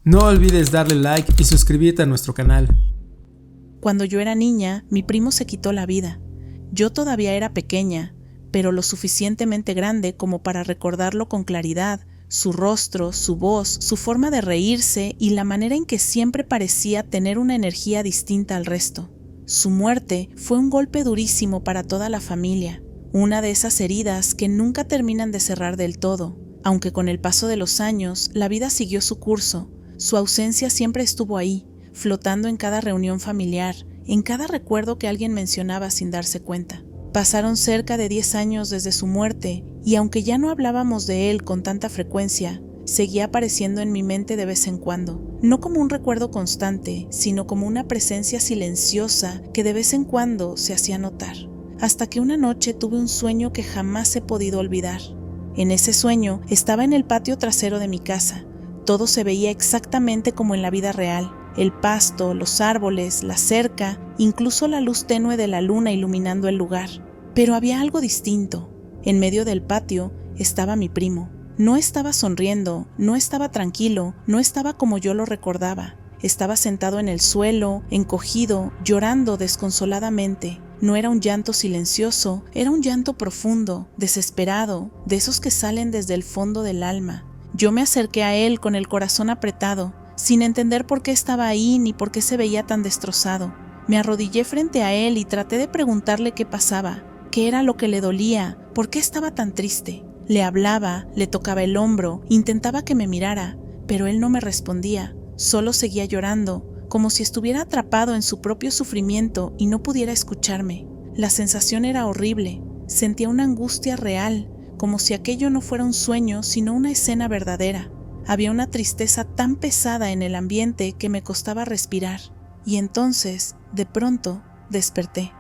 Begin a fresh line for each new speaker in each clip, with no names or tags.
No olvides darle like y suscribirte a nuestro canal.
Cuando yo era niña, mi primo se quitó la vida. Yo todavía era pequeña, pero lo suficientemente grande como para recordarlo con claridad, su rostro, su voz, su forma de reírse y la manera en que siempre parecía tener una energía distinta al resto. Su muerte fue un golpe durísimo para toda la familia, una de esas heridas que nunca terminan de cerrar del todo, aunque con el paso de los años la vida siguió su curso. Su ausencia siempre estuvo ahí, flotando en cada reunión familiar, en cada recuerdo que alguien mencionaba sin darse cuenta. Pasaron cerca de 10 años desde su muerte, y aunque ya no hablábamos de él con tanta frecuencia, seguía apareciendo en mi mente de vez en cuando, no como un recuerdo constante, sino como una presencia silenciosa que de vez en cuando se hacía notar. Hasta que una noche tuve un sueño que jamás he podido olvidar. En ese sueño estaba en el patio trasero de mi casa. Todo se veía exactamente como en la vida real. El pasto, los árboles, la cerca, incluso la luz tenue de la luna iluminando el lugar. Pero había algo distinto. En medio del patio estaba mi primo. No estaba sonriendo, no estaba tranquilo, no estaba como yo lo recordaba. Estaba sentado en el suelo, encogido, llorando desconsoladamente. No era un llanto silencioso, era un llanto profundo, desesperado, de esos que salen desde el fondo del alma. Yo me acerqué a él con el corazón apretado, sin entender por qué estaba ahí ni por qué se veía tan destrozado. Me arrodillé frente a él y traté de preguntarle qué pasaba, qué era lo que le dolía, por qué estaba tan triste. Le hablaba, le tocaba el hombro, intentaba que me mirara, pero él no me respondía, solo seguía llorando, como si estuviera atrapado en su propio sufrimiento y no pudiera escucharme. La sensación era horrible, sentía una angustia real, como si aquello no fuera un sueño, sino una escena verdadera. Había una tristeza tan pesada en el ambiente que me costaba respirar. Y entonces, de pronto, desperté.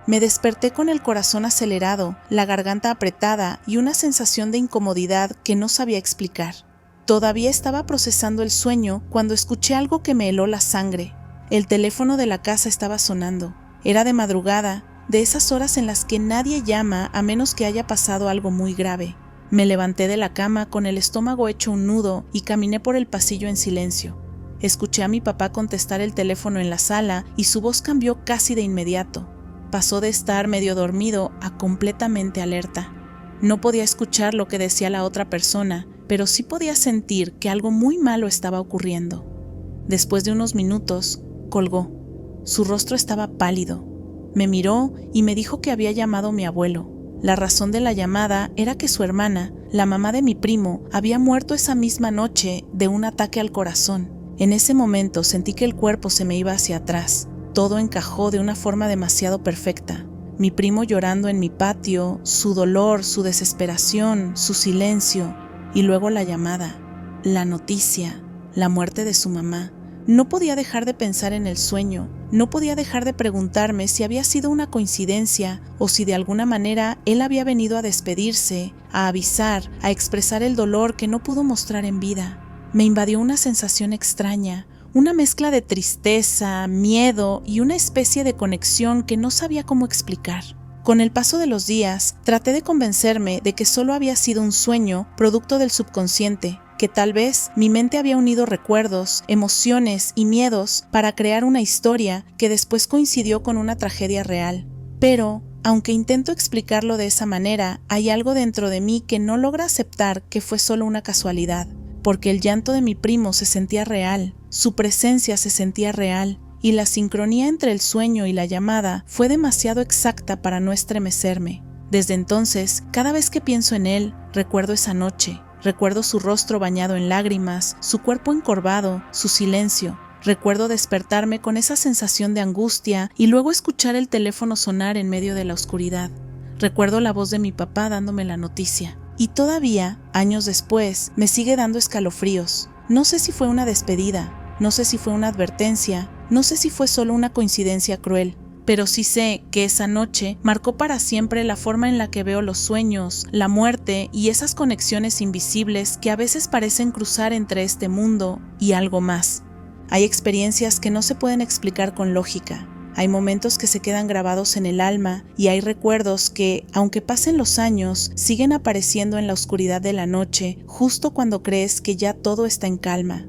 Me desperté con el corazón acelerado, la garganta apretada y una sensación de incomodidad que no sabía explicar. Todavía estaba procesando el sueño cuando escuché algo que me heló la sangre. El teléfono de la casa estaba sonando. Era de madrugada, de esas horas en las que nadie llama a menos que haya pasado algo muy grave. Me levanté de la cama con el estómago hecho un nudo y caminé por el pasillo en silencio. Escuché a mi papá contestar el teléfono en la sala y su voz cambió casi de inmediato. Pasó de estar medio dormido a completamente alerta. No podía escuchar lo que decía la otra persona, pero sí podía sentir que algo muy malo estaba ocurriendo. Después de unos minutos, colgó. Su rostro estaba pálido. Me miró y me dijo que había llamado a mi abuelo. La razón de la llamada era que su hermana, la mamá de mi primo, había muerto esa misma noche de un ataque al corazón. En ese momento sentí que el cuerpo se me iba hacia atrás. Todo encajó de una forma demasiado perfecta. Mi primo llorando en mi patio, su dolor, su desesperación, su silencio, y luego la llamada, la noticia, la muerte de su mamá. No podía dejar de pensar en el sueño, no podía dejar de preguntarme si había sido una coincidencia o si de alguna manera él había venido a despedirse, a avisar, a expresar el dolor que no pudo mostrar en vida. Me invadió una sensación extraña, una mezcla de tristeza, miedo y una especie de conexión que no sabía cómo explicar. Con el paso de los días, traté de convencerme de que solo había sido un sueño producto del subconsciente, que tal vez mi mente había unido recuerdos, emociones y miedos para crear una historia que después coincidió con una tragedia real. Pero, aunque intento explicarlo de esa manera, hay algo dentro de mí que no logra aceptar que fue solo una casualidad, porque el llanto de mi primo se sentía real, su presencia se sentía real, y la sincronía entre el sueño y la llamada fue demasiado exacta para no estremecerme. Desde entonces, cada vez que pienso en él, recuerdo esa noche. Recuerdo su rostro bañado en lágrimas, su cuerpo encorvado, su silencio. Recuerdo despertarme con esa sensación de angustia y luego escuchar el teléfono sonar en medio de la oscuridad. Recuerdo la voz de mi papá dándome la noticia. Y todavía, años después, me sigue dando escalofríos. No sé si fue una despedida, no sé si fue una advertencia, no sé si fue solo una coincidencia cruel. Pero sí sé que esa noche marcó para siempre la forma en la que veo los sueños, la muerte y esas conexiones invisibles que a veces parecen cruzar entre este mundo y algo más. Hay experiencias que no se pueden explicar con lógica. Hay momentos que se quedan grabados en el alma y hay recuerdos que, aunque pasen los años, siguen apareciendo en la oscuridad de la noche, justo cuando crees que ya todo está en calma.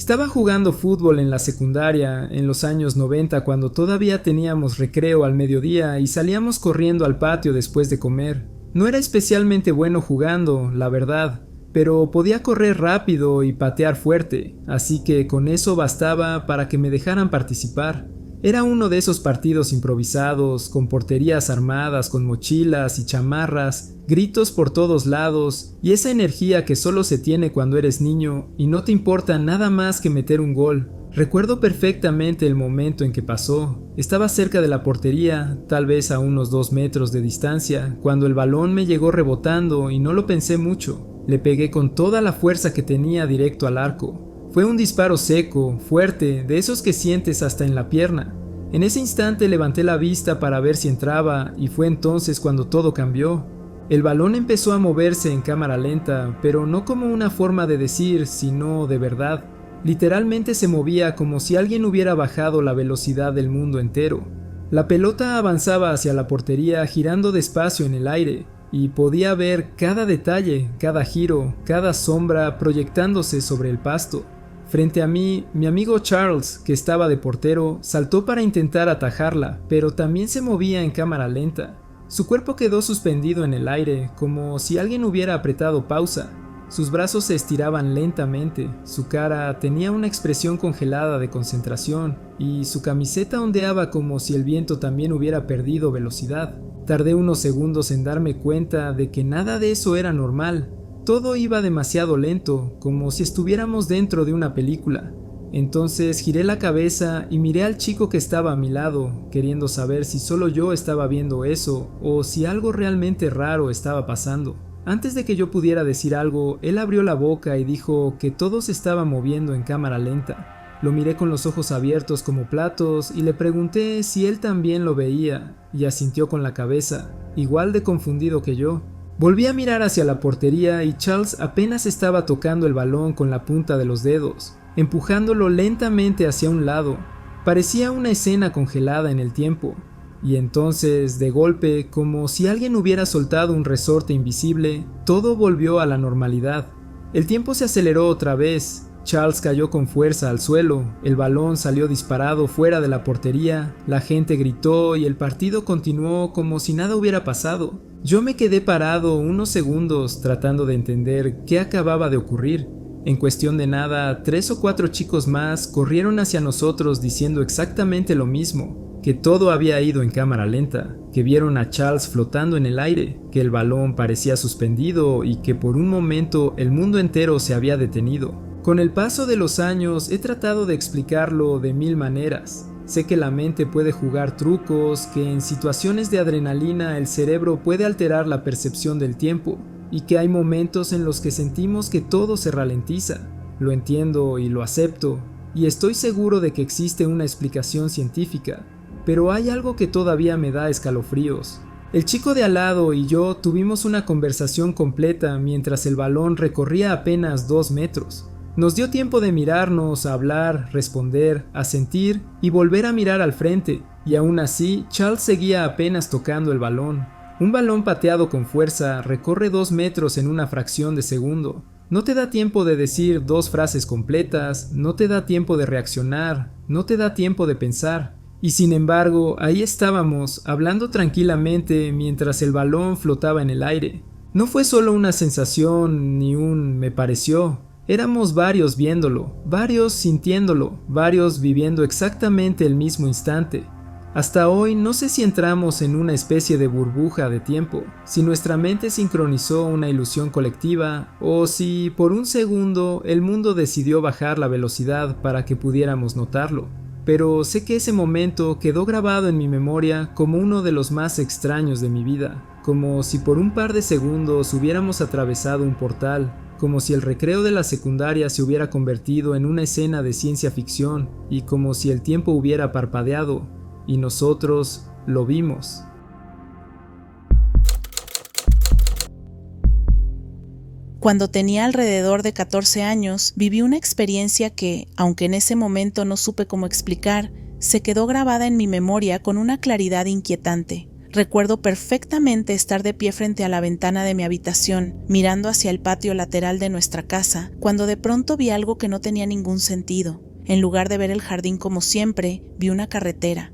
Estaba jugando fútbol en la secundaria en los años 90 cuando todavía teníamos recreo al mediodía y salíamos corriendo al patio después de comer. No era especialmente bueno jugando, la verdad, pero podía correr rápido y patear fuerte, así que con eso bastaba para que me dejaran participar. Era uno de esos partidos improvisados, con porterías armadas, con mochilas y chamarras, gritos por todos lados, y esa energía que solo se tiene cuando eres niño y no te importa nada más que meter un gol. Recuerdo perfectamente el momento en que pasó. Estaba cerca de la portería, tal vez a unos 2 metros de distancia, cuando el balón me llegó rebotando y no lo pensé mucho. Le pegué con toda la fuerza que tenía directo al arco. Fue un disparo seco, fuerte, de esos que sientes hasta en la pierna. En ese instante levanté la vista para ver si entraba y fue entonces cuando todo cambió. El balón empezó a moverse en cámara lenta, pero no como una forma de decir, sino de verdad. Literalmente se movía como si alguien hubiera bajado la velocidad del mundo entero. La pelota avanzaba hacia la portería girando despacio en el aire, y podía ver cada detalle, cada giro, cada sombra proyectándose sobre el pasto. Frente a mí, mi amigo Charles, que estaba de portero, saltó para intentar atajarla, pero también se movía en cámara lenta. Su cuerpo quedó suspendido en el aire, como si alguien hubiera apretado pausa. Sus brazos se estiraban lentamente, su cara tenía una expresión congelada de concentración, y su camiseta ondeaba como si el viento también hubiera perdido velocidad. Tardé unos segundos en darme cuenta de que nada de eso era normal. Todo iba demasiado lento, como si estuviéramos dentro de una película. Entonces giré la cabeza y miré al chico que estaba a mi lado, queriendo saber si solo yo estaba viendo eso o si algo realmente raro estaba pasando. Antes de que yo pudiera decir algo, él abrió la boca y dijo que todo se estaba moviendo en cámara lenta. Lo miré con los ojos abiertos como platos y le pregunté si él también lo veía, y asintió con la cabeza, igual de confundido que yo. Volví a mirar hacia la portería y Charles apenas estaba tocando el balón con la punta de los dedos, empujándolo lentamente hacia un lado. Parecía una escena congelada en el tiempo. Y entonces, de golpe, como si alguien hubiera soltado un resorte invisible, todo volvió a la normalidad. El tiempo se aceleró otra vez. Charles cayó con fuerza al suelo, el balón salió disparado fuera de la portería, la gente gritó y el partido continuó como si nada hubiera pasado. Yo me quedé parado unos segundos tratando de entender qué acababa de ocurrir. En cuestión de nada, 3 o 4 chicos más corrieron hacia nosotros diciendo exactamente lo mismo, que todo había ido en cámara lenta, que vieron a Charles flotando en el aire, que el balón parecía suspendido y que por un momento el mundo entero se había detenido. Con el paso de los años he tratado de explicarlo de 1000 maneras. Sé que la mente puede jugar trucos, que en situaciones de adrenalina el cerebro puede alterar la percepción del tiempo, y que hay momentos en los que sentimos que todo se ralentiza. Lo entiendo y lo acepto, y estoy seguro de que existe una explicación científica, pero hay algo que todavía me da escalofríos. El chico de al lado y yo tuvimos una conversación completa mientras el balón recorría apenas 2 metros. Nos dio tiempo de mirarnos, a hablar, responder, a sentir y volver a mirar al frente, y aún así Charles seguía apenas tocando el balón. Un balón pateado con fuerza recorre 2 metros en una fracción de segundo. No te da tiempo de decir 2 frases completas, no te da tiempo de reaccionar, no te da tiempo de pensar. Y sin embargo, ahí estábamos, hablando tranquilamente mientras el balón flotaba en el aire. No fue solo una sensación ni un me pareció. Éramos varios viéndolo, varios sintiéndolo, varios viviendo exactamente el mismo instante. Hasta hoy no sé si entramos en una especie de burbuja de tiempo, si nuestra mente sincronizó una ilusión colectiva o si por un segundo el mundo decidió bajar la velocidad para que pudiéramos notarlo. Pero sé que ese momento quedó grabado en mi memoria como uno de los más extraños de mi vida, como si por un par de segundos hubiéramos atravesado un portal, como si el recreo de la secundaria se hubiera convertido en una escena de ciencia ficción y como si el tiempo hubiera parpadeado y nosotros lo vimos.
Cuando tenía alrededor de 14 años, viví una experiencia que, aunque en ese momento no supe cómo explicar, se quedó grabada en mi memoria con una claridad inquietante. Recuerdo perfectamente estar de pie frente a la ventana de mi habitación, mirando hacia el patio lateral de nuestra casa, cuando de pronto vi algo que no tenía ningún sentido. En lugar de ver el jardín como siempre, vi una carretera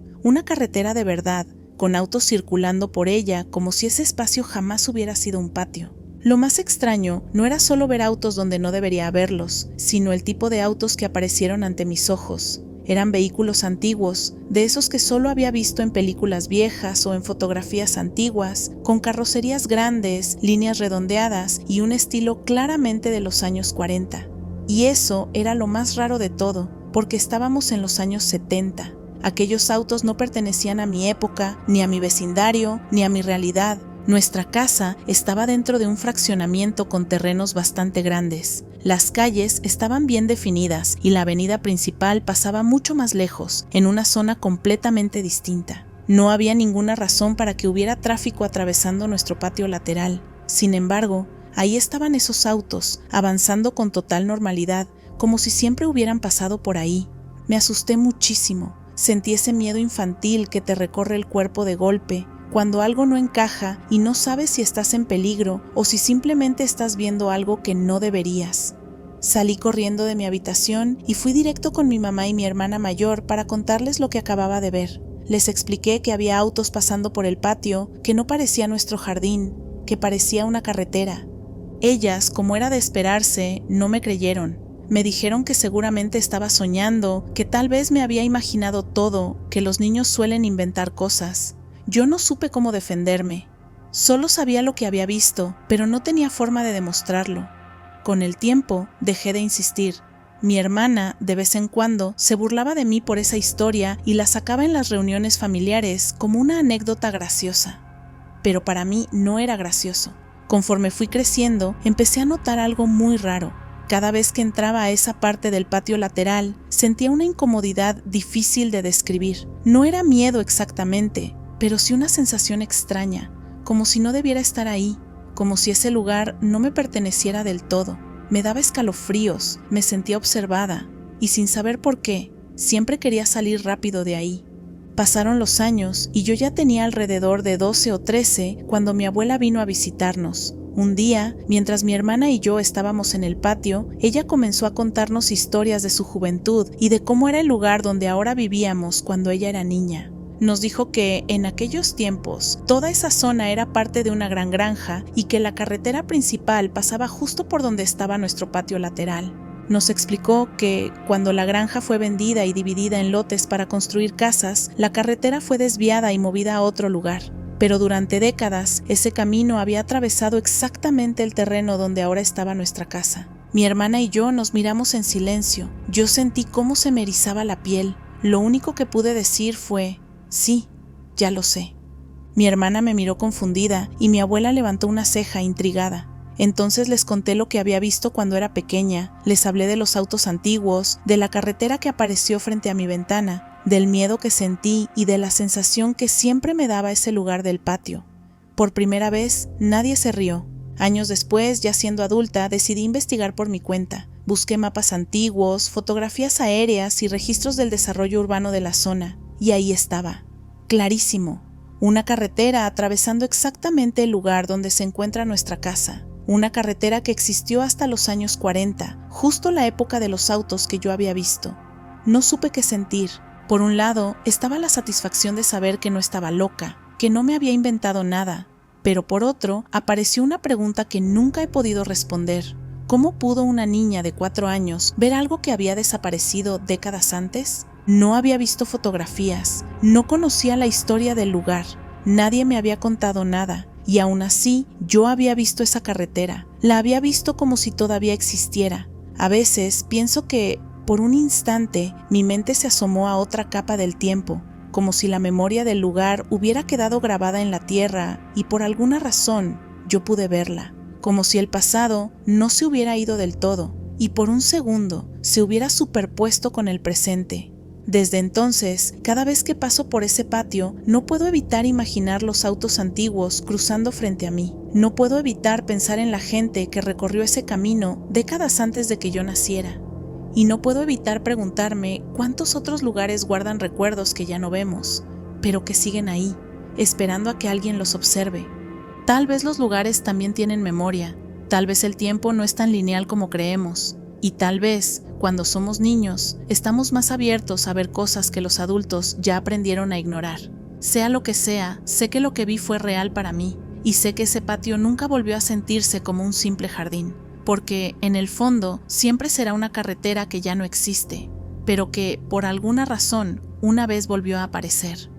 de verdad, con autos circulando por ella como si ese espacio jamás hubiera sido un patio. Lo más extraño no era solo ver autos donde no debería haberlos, sino el tipo de autos que aparecieron ante mis ojos. Eran vehículos antiguos, de esos que solo había visto en películas viejas o en fotografías antiguas, con carrocerías grandes, líneas redondeadas y un estilo claramente de los años 40. Y eso era lo más raro de todo, porque estábamos en los años 70. Aquellos autos no pertenecían a mi época, ni a mi vecindario, ni a mi realidad. Nuestra casa estaba dentro de un fraccionamiento con terrenos bastante grandes. Las calles estaban bien definidas y la avenida principal pasaba mucho más lejos, en una zona completamente distinta. No había ninguna razón para que hubiera tráfico atravesando nuestro patio lateral. Sin embargo, ahí estaban esos autos, avanzando con total normalidad, como si siempre hubieran pasado por ahí. Me asusté muchísimo. Sentí ese miedo infantil que te recorre el cuerpo de golpe, cuando algo no encaja y no sabes si estás en peligro o si simplemente estás viendo algo que no deberías. Salí corriendo de mi habitación y fui directo con mi mamá y mi hermana mayor para contarles lo que acababa de ver. Les expliqué que había autos pasando por el patio, que no parecía nuestro jardín, que parecía una carretera. Ellas, como era de esperarse, no me creyeron. Me dijeron que seguramente estaba soñando, que tal vez me había imaginado todo, que los niños suelen inventar cosas. Yo no supe cómo defenderme. Solo sabía lo que había visto, pero no tenía forma de demostrarlo. Con el tiempo, dejé de insistir. Mi hermana, de vez en cuando, se burlaba de mí por esa historia y la sacaba en las reuniones familiares como una anécdota graciosa. Pero para mí no era gracioso. Conforme fui creciendo, empecé a notar algo muy raro. Cada vez que entraba a esa parte del patio lateral, sentía una incomodidad difícil de describir. No era miedo exactamente, pero sí una sensación extraña, como si no debiera estar ahí, como si ese lugar no me perteneciera del todo. Me daba escalofríos, me sentía observada, y sin saber por qué, siempre quería salir rápido de ahí. Pasaron los años y yo ya tenía alrededor de 12 o 13 cuando mi abuela vino a visitarnos. Un día, mientras mi hermana y yo estábamos en el patio, ella comenzó a contarnos historias de su juventud y de cómo era el lugar donde ahora vivíamos cuando ella era niña. Nos dijo que, en aquellos tiempos, toda esa zona era parte de una gran granja y que la carretera principal pasaba justo por donde estaba nuestro patio lateral. Nos explicó que, cuando la granja fue vendida y dividida en lotes para construir casas, la carretera fue desviada y movida a otro lugar. Pero durante décadas, ese camino había atravesado exactamente el terreno donde ahora estaba nuestra casa. Mi hermana y yo nos miramos en silencio. Yo sentí cómo se me erizaba la piel. Lo único que pude decir fue: sí, ya lo sé. Mi hermana me miró confundida y mi abuela levantó una ceja intrigada. Entonces les conté lo que había visto cuando era pequeña, les hablé de los autos antiguos, de la carretera que apareció frente a mi ventana, del miedo que sentí y de la sensación que siempre me daba ese lugar del patio. Por primera vez, nadie se rió. Años después, ya siendo adulta, decidí investigar por mi cuenta. Busqué mapas antiguos, fotografías aéreas y registros del desarrollo urbano de la zona. Y ahí estaba, clarísimo, una carretera atravesando exactamente el lugar donde se encuentra nuestra casa. Una carretera que existió hasta los años 40, justo la época de los autos que yo había visto. No supe qué sentir. Por un lado, estaba la satisfacción de saber que no estaba loca, que no me había inventado nada. Pero por otro, apareció una pregunta que nunca he podido responder. ¿Cómo pudo una niña de 4 años ver algo que había desaparecido décadas antes? No había visto fotografías, no conocía la historia del lugar, nadie me había contado nada. Y aún así, yo había visto esa carretera, la había visto como si todavía existiera. A veces pienso que, por un instante, mi mente se asomó a otra capa del tiempo, como si la memoria del lugar hubiera quedado grabada en la tierra y por alguna razón yo pude verla, como si el pasado no se hubiera ido del todo y por un segundo se hubiera superpuesto con el presente. Desde entonces, cada vez que paso por ese patio, no puedo evitar imaginar los autos antiguos cruzando frente a mí. No puedo evitar pensar en la gente que recorrió ese camino décadas antes de que yo naciera. Y no puedo evitar preguntarme cuántos otros lugares guardan recuerdos que ya no vemos, pero que siguen ahí, esperando a que alguien los observe. Tal vez los lugares también tienen memoria, tal vez el tiempo no es tan lineal como creemos, y tal vez, cuando somos niños, estamos más abiertos a ver cosas que los adultos ya aprendieron a ignorar. Sea lo que sea, sé que lo que vi fue real para mí, y sé que ese patio nunca volvió a sentirse como un simple jardín, porque, en el fondo, siempre será una carretera que ya no existe, pero que, por alguna razón, una vez volvió a aparecer.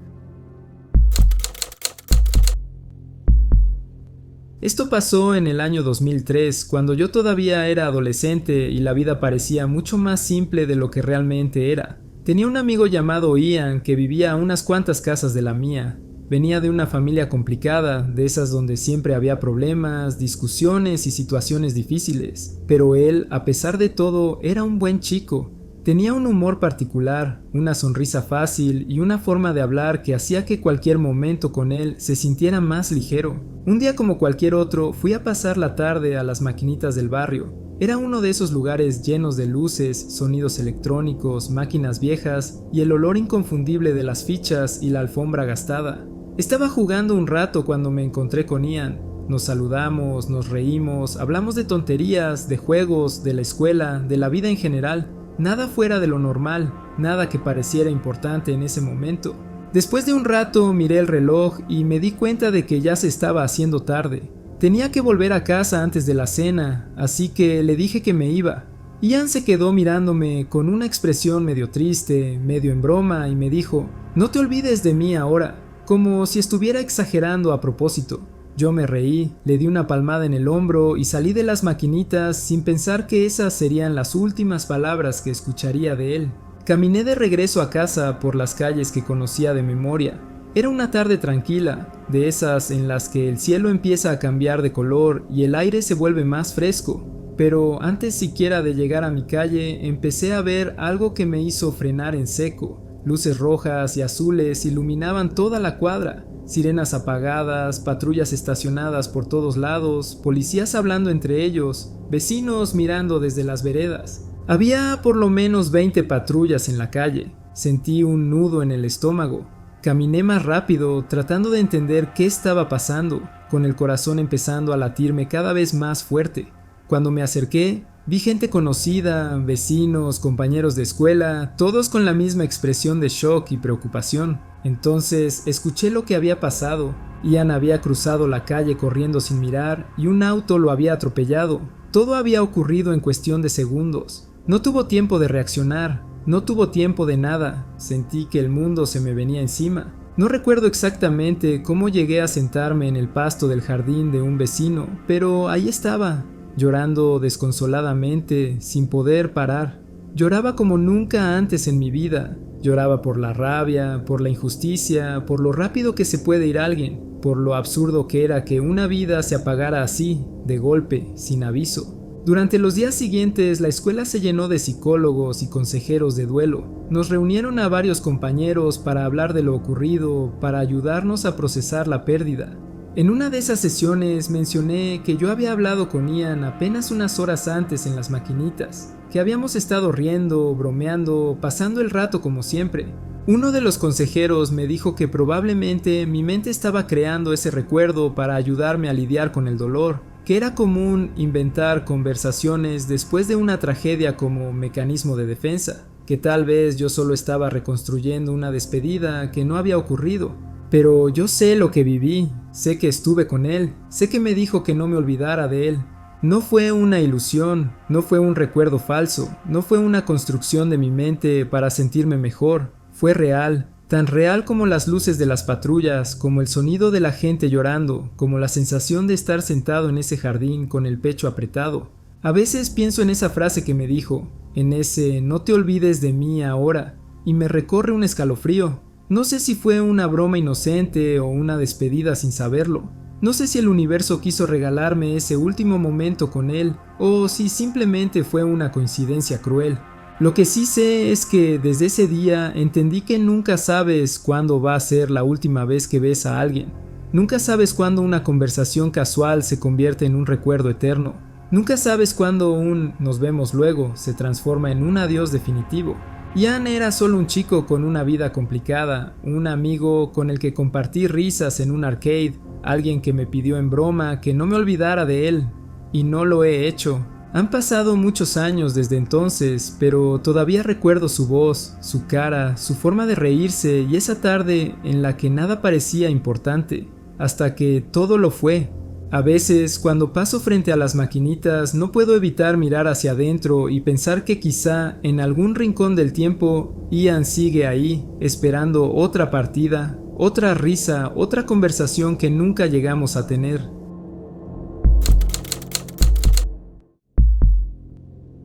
Esto pasó en el año 2003, cuando yo todavía era adolescente y la vida parecía mucho más simple de lo que realmente era. Tenía un amigo llamado Ian que vivía a unas cuantas casas de la mía. Venía de una familia complicada, de esas donde siempre había problemas, discusiones y situaciones difíciles. Pero él, a pesar de todo, era un buen chico. Tenía un humor particular, una sonrisa fácil y una forma de hablar que hacía que cualquier momento con él se sintiera más ligero. Un día como cualquier otro, fui a pasar la tarde a las maquinitas del barrio. Era uno de esos lugares llenos de luces, sonidos electrónicos, máquinas viejas y el olor inconfundible de las fichas y la alfombra gastada. Estaba jugando un rato cuando me encontré con Ian. Nos saludamos, nos reímos, hablamos de tonterías, de juegos, de la escuela, de la vida en general. Nada fuera de lo normal, nada que pareciera importante en ese momento. Después de un rato miré el reloj y me di cuenta de que ya se estaba haciendo tarde. Tenía que volver a casa antes de la cena, así que le dije que me iba. Ian se quedó mirándome con una expresión medio triste, medio en broma, y me dijo: "No te olvides de mí ahora", como si estuviera exagerando a propósito. Yo me reí, le di una palmada en el hombro y salí de las maquinitas sin pensar que esas serían las últimas palabras que escucharía de él. Caminé de regreso a casa por las calles que conocía de memoria. Era una tarde tranquila, de esas en las que el cielo empieza a cambiar de color y el aire se vuelve más fresco. Pero antes siquiera de llegar a mi calle, empecé a ver algo que me hizo frenar en seco. Luces rojas y azules iluminaban toda la cuadra. Sirenas apagadas, patrullas estacionadas por todos lados, policías hablando entre ellos, vecinos mirando desde las veredas. Había por lo menos 20 patrullas en la calle. Sentí un nudo en el estómago. Caminé más rápido, tratando de entender qué estaba pasando, con el corazón empezando a latirme cada vez más fuerte. Cuando me acerqué, vi gente conocida, vecinos, compañeros de escuela, todos con la misma expresión de shock y preocupación. Entonces escuché lo que había pasado. Ian había cruzado la calle corriendo sin mirar y un auto lo había atropellado. Todo había ocurrido en cuestión de segundos. No tuvo tiempo de reaccionar, no tuvo tiempo de nada. Sentí que el mundo se me venía encima. No recuerdo exactamente cómo llegué a sentarme en el pasto del jardín de un vecino, pero ahí estaba, llorando desconsoladamente, sin poder parar. Lloraba como nunca antes en mi vida. Lloraba por la rabia, por la injusticia, por lo rápido que se puede ir alguien, por lo absurdo que era que una vida se apagara así, de golpe, sin aviso. Durante los días siguientes, la escuela se llenó de psicólogos y consejeros de duelo. Nos reunieron a varios compañeros para hablar de lo ocurrido, para ayudarnos a procesar la pérdida. En una de esas sesiones mencioné que yo había hablado con Ian apenas unas horas antes en las maquinitas, que habíamos estado riendo, bromeando, pasando el rato como siempre. Uno de los consejeros me dijo que probablemente mi mente estaba creando ese recuerdo para ayudarme a lidiar con el dolor, que era común inventar conversaciones después de una tragedia como mecanismo de defensa, que tal vez yo solo estaba reconstruyendo una despedida que no había ocurrido. Pero yo sé lo que viví, sé que estuve con él, sé que me dijo que no me olvidara de él. No fue una ilusión, no fue un recuerdo falso, no fue una construcción de mi mente para sentirme mejor, fue real, tan real como las luces de las patrullas, como el sonido de la gente llorando, como la sensación de estar sentado en ese jardín con el pecho apretado. A veces pienso en esa frase que me dijo, en ese "no te olvides de mí ahora", y me recorre un escalofrío. No sé si fue una broma inocente o una despedida sin saberlo. No sé si el universo quiso regalarme ese último momento con él o si simplemente fue una coincidencia cruel. Lo que sí sé es que desde ese día entendí que nunca sabes cuándo va a ser la última vez que ves a alguien. Nunca sabes cuándo una conversación casual se convierte en un recuerdo eterno. Nunca sabes cuándo un "nos vemos luego" se transforma en un adiós definitivo. Ian era solo un chico con una vida complicada, un amigo con el que compartí risas en un arcade, alguien que me pidió en broma que no me olvidara de él, y no lo he hecho. Han pasado muchos años desde entonces, pero todavía recuerdo su voz, su cara, su forma de reírse y esa tarde en la que nada parecía importante, hasta que todo lo fue. A veces, cuando paso frente a las maquinitas, no puedo evitar mirar hacia adentro y pensar que quizá en algún rincón del tiempo, Ian sigue ahí, esperando otra partida, otra risa, otra conversación que nunca llegamos a tener.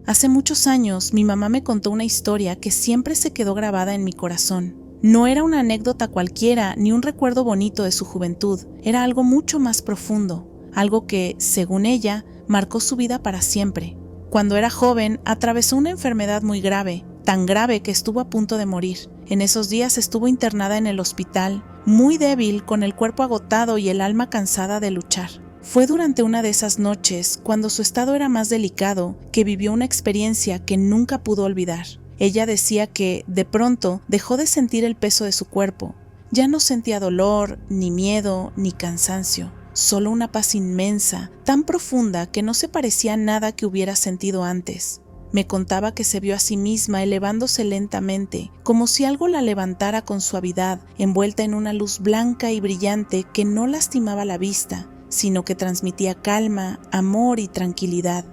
Hace muchos años, mi mamá me contó una historia que siempre se quedó grabada en mi corazón. No era una anécdota cualquiera ni un recuerdo bonito de su juventud, era algo mucho más profundo. Algo que, según ella, marcó su vida para siempre. Cuando era joven, atravesó una enfermedad muy grave, tan grave que estuvo a punto de morir. En esos días estuvo internada en el hospital, muy débil, con el cuerpo agotado y el alma cansada de luchar. Fue durante una de esas noches, cuando su estado era más delicado, que vivió una experiencia que nunca pudo olvidar. Ella decía que, de pronto, dejó de sentir el peso de su cuerpo. Ya no sentía dolor, ni miedo, ni cansancio. Solo una paz inmensa, tan profunda que no se parecía a nada que hubiera sentido antes. Me contaba que se vio a sí misma elevándose lentamente, como si algo la levantara con suavidad, envuelta en una luz blanca y brillante que no lastimaba la vista, sino que transmitía calma, amor y tranquilidad.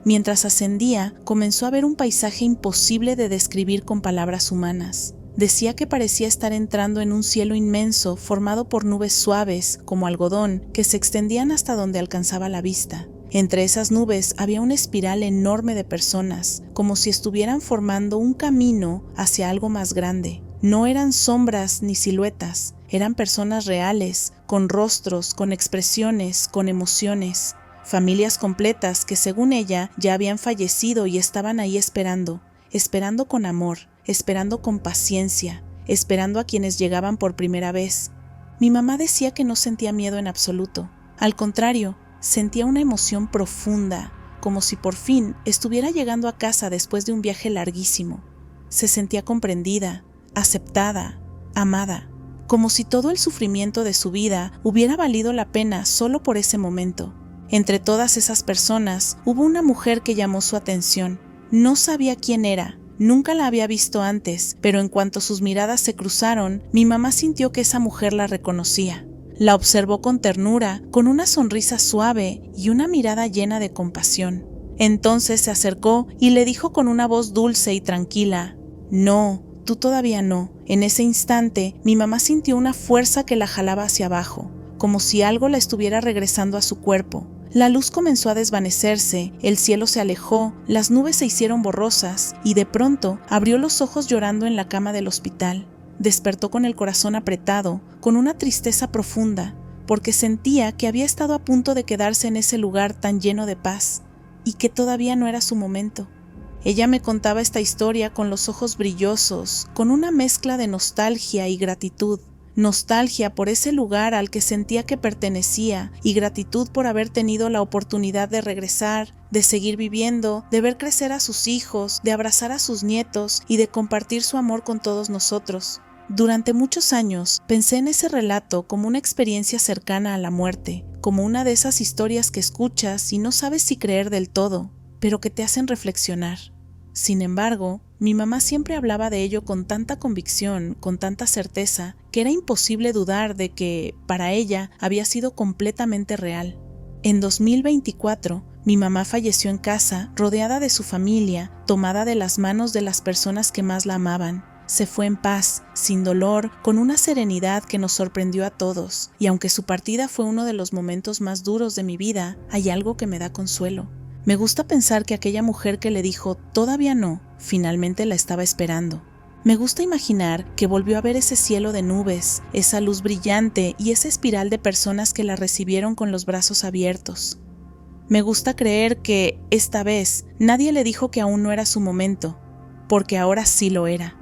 Mientras ascendía, comenzó a ver un paisaje imposible de describir con palabras humanas. Decía que parecía estar entrando en un cielo inmenso formado por nubes suaves, como algodón, que se extendían hasta donde alcanzaba la vista. Entre esas nubes había una espiral enorme de personas, como si estuvieran formando un camino hacia algo más grande. No eran sombras ni siluetas, eran personas reales, con rostros, con expresiones, con emociones. Familias completas que, según ella, ya habían fallecido y estaban ahí esperando con amor, esperando con paciencia, esperando a quienes llegaban por primera vez. Mi mamá decía que no sentía miedo en absoluto. Al contrario, sentía una emoción profunda, como si por fin estuviera llegando a casa después de un viaje larguísimo. Se sentía comprendida, aceptada, amada, como si todo el sufrimiento de su vida hubiera valido la pena solo por ese momento. Entre todas esas personas hubo una mujer que llamó su atención. No sabía quién era. Nunca la había visto antes, pero en cuanto sus miradas se cruzaron, mi mamá sintió que esa mujer la reconocía. La observó con ternura, con una sonrisa suave y una mirada llena de compasión. Entonces se acercó y le dijo con una voz dulce y tranquila: «No, tú todavía no». En ese instante, mi mamá sintió una fuerza que la jalaba hacia abajo, como si algo la estuviera regresando a su cuerpo. La luz comenzó a desvanecerse, el cielo se alejó, las nubes se hicieron borrosas y de pronto abrió los ojos llorando en la cama del hospital. Despertó con el corazón apretado, con una tristeza profunda, porque sentía que había estado a punto de quedarse en ese lugar tan lleno de paz y que todavía no era su momento. Ella me contaba esta historia con los ojos brillosos, con una mezcla de nostalgia y gratitud. Nostalgia por ese lugar al que sentía que pertenecía y gratitud por haber tenido la oportunidad de regresar, de seguir viviendo, de ver crecer a sus hijos, de abrazar a sus nietos y de compartir su amor con todos nosotros. Durante muchos años pensé en ese relato como una experiencia cercana a la muerte, como una de esas historias que escuchas y no sabes si creer del todo, pero que te hacen reflexionar. Sin embargo, mi mamá siempre hablaba de ello con tanta convicción, con tanta certeza, que era imposible dudar de que, para ella, había sido completamente real. En 2024, mi mamá falleció en casa, rodeada de su familia, tomada de las manos de las personas que más la amaban. Se fue en paz, sin dolor, con una serenidad que nos sorprendió a todos, y aunque su partida fue uno de los momentos más duros de mi vida, hay algo que me da consuelo. Me gusta pensar que aquella mujer que le dijo «todavía no», finalmente la estaba esperando. Me gusta imaginar que volvió a ver ese cielo de nubes, esa luz brillante y esa espiral de personas que la recibieron con los brazos abiertos. Me gusta creer que, esta vez, nadie le dijo que aún no era su momento, porque ahora sí lo era.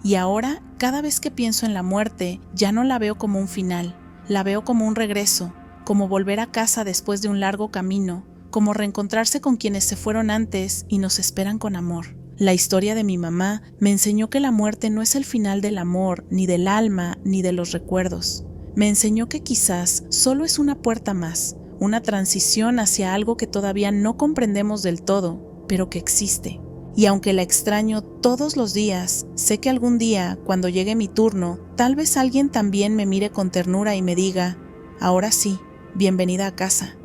Y ahora, cada vez que pienso en la muerte, ya no la veo como un final, la veo como un regreso, como volver a casa después de un largo camino, como reencontrarse con quienes se fueron antes y nos esperan con amor. La historia de mi mamá me enseñó que la muerte no es el final del amor, ni del alma, ni de los recuerdos. Me enseñó que quizás solo es una puerta más, una transición hacia algo que todavía no comprendemos del todo, pero que existe. Y aunque la extraño todos los días, sé que algún día, cuando llegue mi turno, tal vez alguien también me mire con ternura y me diga, ahora sí, bienvenida a casa.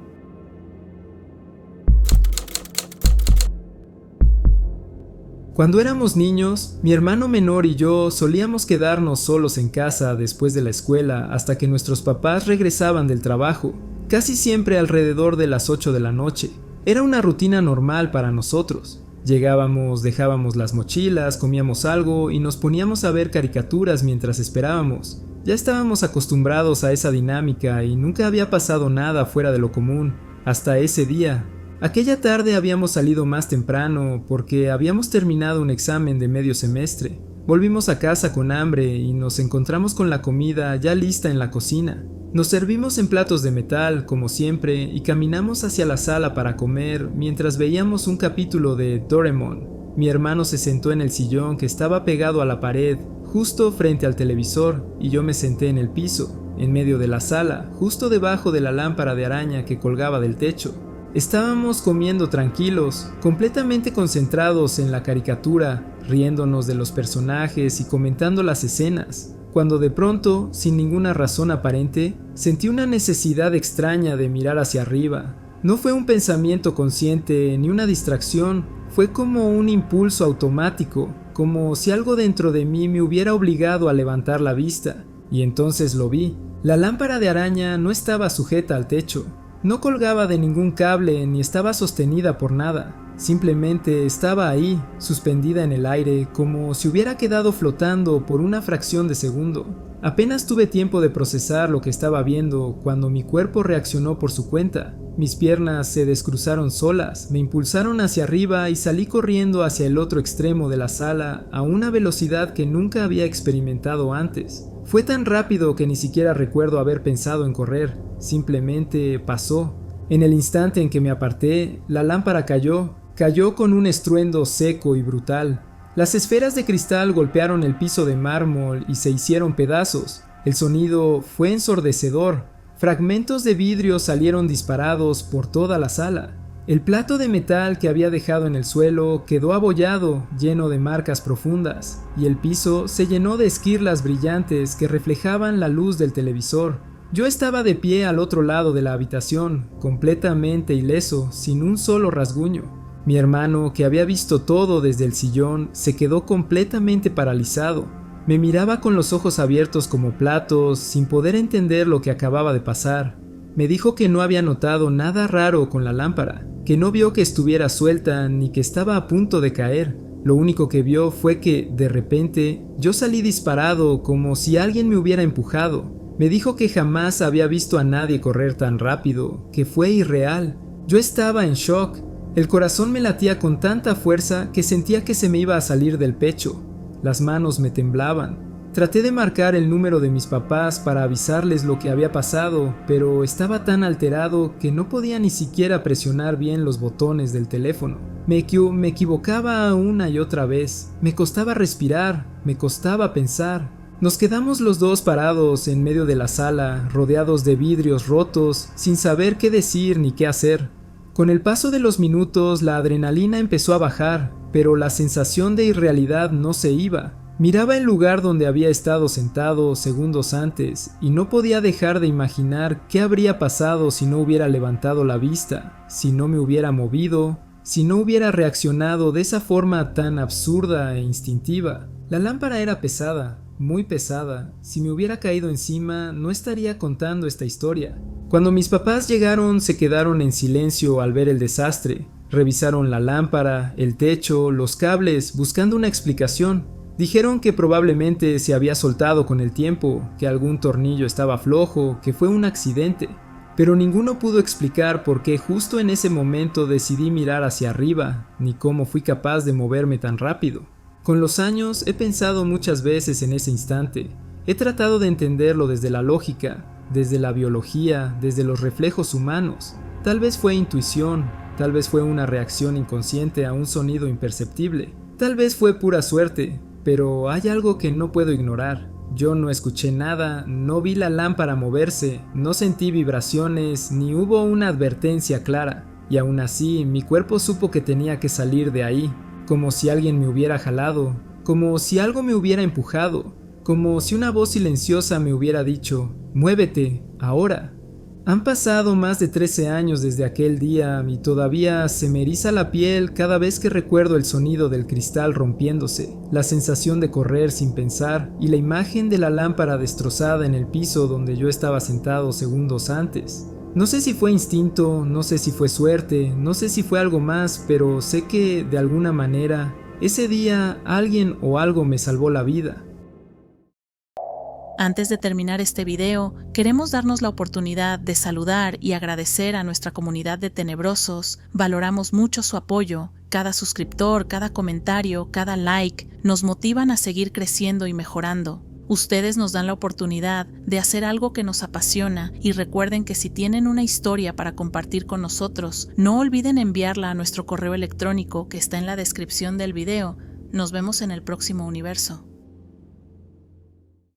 Cuando éramos niños, mi hermano menor y yo solíamos quedarnos solos en casa después de la escuela hasta que nuestros papás regresaban del trabajo, casi siempre alrededor de las 8 de la noche. Era una rutina normal para nosotros. Llegábamos, dejábamos las mochilas, comíamos algo y nos poníamos a ver caricaturas mientras esperábamos. Ya estábamos acostumbrados a esa dinámica y nunca había pasado nada fuera de lo común, hasta ese día. Aquella tarde habíamos salido más temprano porque habíamos terminado un examen de medio semestre. Volvimos a casa con hambre y nos encontramos con la comida ya lista en la cocina. Nos servimos en platos de metal, como siempre, y caminamos hacia la sala para comer mientras veíamos un capítulo de Doraemon. Mi hermano se sentó en el sillón que estaba pegado a la pared, justo frente al televisor, y yo me senté en el piso, en medio de la sala, justo debajo de la lámpara de araña que colgaba del techo. Estábamos comiendo tranquilos, completamente concentrados en la caricatura, riéndonos de los personajes y comentando las escenas, cuando de pronto, sin ninguna razón aparente, sentí una necesidad extraña de mirar hacia arriba. No fue un pensamiento consciente ni una distracción, fue como un impulso automático, como si algo dentro de mí me hubiera obligado a levantar la vista, y entonces lo vi. La lámpara de araña no estaba sujeta al techo. No colgaba de ningún cable ni estaba sostenida por nada, simplemente estaba ahí, suspendida en el aire, como si hubiera quedado flotando por una fracción de segundo. Apenas tuve tiempo de procesar lo que estaba viendo cuando mi cuerpo reaccionó por su cuenta. Mis piernas se descruzaron solas, me impulsaron hacia arriba y salí corriendo hacia el otro extremo de la sala a una velocidad que nunca había experimentado antes. Fue tan rápido que ni siquiera recuerdo haber pensado en correr, simplemente pasó. En el instante en que me aparté, la lámpara cayó con un estruendo seco y brutal. Las esferas de cristal golpearon el piso de mármol y se hicieron pedazos. El sonido fue ensordecedor. Fragmentos de vidrio salieron disparados por toda la sala. El plato de metal que había dejado en el suelo quedó abollado, lleno de marcas profundas, y el piso se llenó de esquirlas brillantes que reflejaban la luz del televisor. Yo estaba de pie al otro lado de la habitación, completamente ileso, sin un solo rasguño. Mi hermano, que había visto todo desde el sillón, se quedó completamente paralizado. Me miraba con los ojos abiertos como platos, sin poder entender lo que acababa de pasar. Me dijo que no había notado nada raro con la lámpara, que no vio que estuviera suelta ni que estaba a punto de caer. Lo único que vio fue que, de repente, yo salí disparado como si alguien me hubiera empujado. Me dijo que jamás había visto a nadie correr tan rápido, que fue irreal. Yo estaba en shock. El corazón me latía con tanta fuerza que sentía que se me iba a salir del pecho. Las manos me temblaban. Traté de marcar el número de mis papás para avisarles lo que había pasado, pero estaba tan alterado que no podía ni siquiera presionar bien los botones del teléfono. Me equivocaba una y otra vez. Me costaba respirar, me costaba pensar. Nos quedamos los dos parados en medio de la sala, rodeados de vidrios rotos, sin saber qué decir ni qué hacer. Con el paso de los minutos, la adrenalina empezó a bajar, pero la sensación de irrealidad no se iba. Miraba el lugar donde había estado sentado segundos antes y no podía dejar de imaginar qué habría pasado si no hubiera levantado la vista, si no me hubiera movido, si no hubiera reaccionado de esa forma tan absurda e instintiva. La lámpara era pesada, muy pesada. Si me hubiera caído encima, no estaría contando esta historia. Cuando mis papás llegaron, se quedaron en silencio al ver el desastre. Revisaron la lámpara, el techo, los cables, buscando una explicación. Dijeron que probablemente se había soltado con el tiempo, que algún tornillo estaba flojo, que fue un accidente. Pero ninguno pudo explicar por qué justo en ese momento decidí mirar hacia arriba, ni cómo fui capaz de moverme tan rápido. Con los años he pensado muchas veces en ese instante. He tratado de entenderlo desde la lógica, desde la biología, desde los reflejos humanos. Tal vez fue intuición, tal vez fue una reacción inconsciente a un sonido imperceptible. Tal vez fue pura suerte, pero hay algo que no puedo ignorar. Yo no escuché nada, no vi la lámpara moverse, no sentí vibraciones, ni hubo una advertencia clara. Y aún así, mi cuerpo supo que tenía que salir de ahí, como si alguien me hubiera jalado, como si algo me hubiera empujado, como si una voz silenciosa me hubiera dicho, «Muévete, ahora». Han pasado más de 13 años desde aquel día y todavía se me eriza la piel cada vez que recuerdo el sonido del cristal rompiéndose, la sensación de correr sin pensar y la imagen de la lámpara destrozada en el piso donde yo estaba sentado segundos antes. No sé si fue instinto, no sé si fue suerte, no sé si fue algo más, pero sé que, de alguna manera, ese día alguien o algo me salvó la vida.
Antes de terminar este video, queremos darnos la oportunidad de saludar y agradecer a nuestra comunidad de tenebrosos. Valoramos mucho su apoyo. Cada suscriptor, cada comentario, cada like nos motivan a seguir creciendo y mejorando. Ustedes nos dan la oportunidad de hacer algo que nos apasiona y recuerden que si tienen una historia para compartir con nosotros, no olviden enviarla a nuestro correo electrónico que está en la descripción del video. Nos vemos en el próximo universo.